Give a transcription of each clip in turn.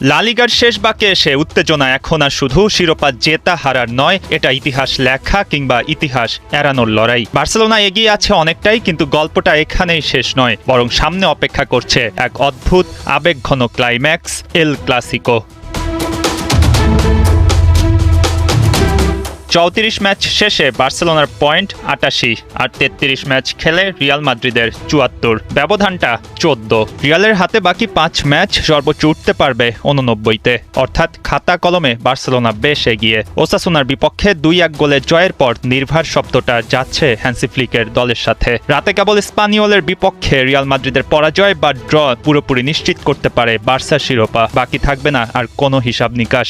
লা লিগার শেষ বাঁকে এসে উত্তেজনা এখন আর শুধু শিরোপা জেতা হারার নয়, এটা ইতিহাস লেখা কিংবা ইতিহাস এড়ানোর লড়াই। বার্সেলোনা এগিয়ে আছে অনেকটাই, কিন্তু গল্পটা এখানেই শেষ নয়, বরং সামনে অপেক্ষা করছে এক অদ্ভুত আবেগঘন ক্লাইম্যাক্স, এল ক্লাসিকো। 34 ম্যাচ শেষে বার্সেলোনার পয়েন্ট 88 আর 33 ম্যাচ খেলে রিয়াল মাদ্রিদের 74, ব্যবধানটা 14। রিয়ালের হাতে বাকি 5 ম্যাচ সর্বোচ্চ উঠতে পারবে 89-তে, অর্থাৎ খাতা কলমে বার্সেলোনা বেশ এগিয়ে। ওসাসুনার বিপক্ষে 2-1 গোলে জয়ের পর নির্ভার শব্দটা যাচ্ছে হ্যান্সি ফ্লিকের দলের সাথে। রাতে কেবল স্পানিওলের বিপক্ষে রিয়াল মাদ্রিদের পরাজয় বা ড্র পুরোপুরি নিশ্চিত করতে পারে বার্সার শিরোপা, বাকি থাকবে না আর কোনো হিসাব নিকাশ।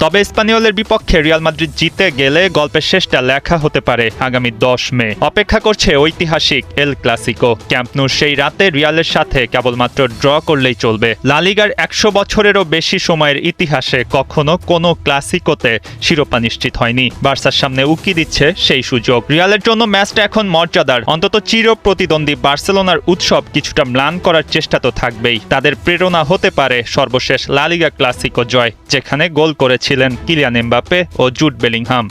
তবে স্পানিওলের বিপক্ষে রিয়াল মাদ্রিদ জিতে গেলে গল্পের শেষটা লেখা হতে পারে আগামী 10 মে। অপেক্ষা করছে ঐতিহাসিক এল ক্লাসিকো। ক্যাম্প নুর সেই রাতে রিয়ালের সাথে কেবলমাত্র ড্র করলেই চলবে। লা লিগার 100 বছরেরও বেশি সময়ের ইতিহাসে কখনো কোনো ক্লাসিকোতে শিরোপা নিশ্চিত হয়নি। বার্সার সামনে উকি দিচ্ছে সেই সুযোগ। রিয়ালের জন্য ম্যাচটা এখন মর্যাদার, অন্তত চির প্রতিদ্বন্দ্বী বার্সেলোনার উৎসব কিছুটা ম্লান করার চেষ্টা তো থাকবেই। তাদের প্রেরণা হতে পারে সর্বশেষ লা লিগা ক্লাসিকো জয়, যেখানে গোল করেছে কিলিয়ান এমবাপ্পে ও জুড বেলিংহাম।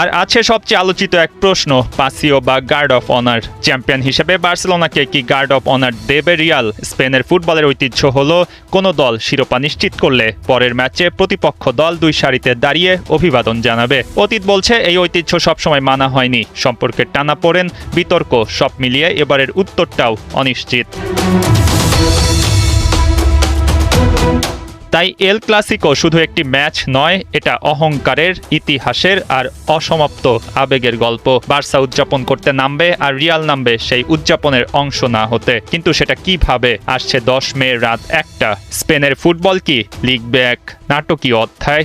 আর আছে সবচেয়ে আলোচিত এক প্রশ্ন, পাসিও বা গার্ড অফ অনার। চ্যাম্পিয়ন হিসেবে বার্সেলোনাকে কি গার্ড অফ অনার দেবে রিয়াল? স্পেনের ফুটবলের ঐতিহ্য হলো কোনো দল শিরোপা নিশ্চিত করলে পরের ম্যাচে প্রতিপক্ষ দল 2 সারিতে দাঁড়িয়ে অভিবাদন জানাবে। অতীত বলছে এই ঐতিহ্য সবসময় মানা হয়নি। সম্পর্কের টানাপোড়েন, বিতর্ক সব মিলিয়ে এবারের উত্তরটাও অনিশ্চিত। তাই এল ক্লাসিকো শুধু একটি ম্যাচ নয়, এটা অহংকারের, ইতিহাসের আর অসমাপ্ত আবেগের গল্প। বার্সা উদযাপন করতে নামবে আর রিয়াল নামবে সেই উদযাপনের অংশ না হতে। কিন্তু সেটা কিভাবে? আসছে 10 মে রাত 1টা। স্পেনের ফুটবল কি লিখবে এক নাটকীয় অধ্যায়?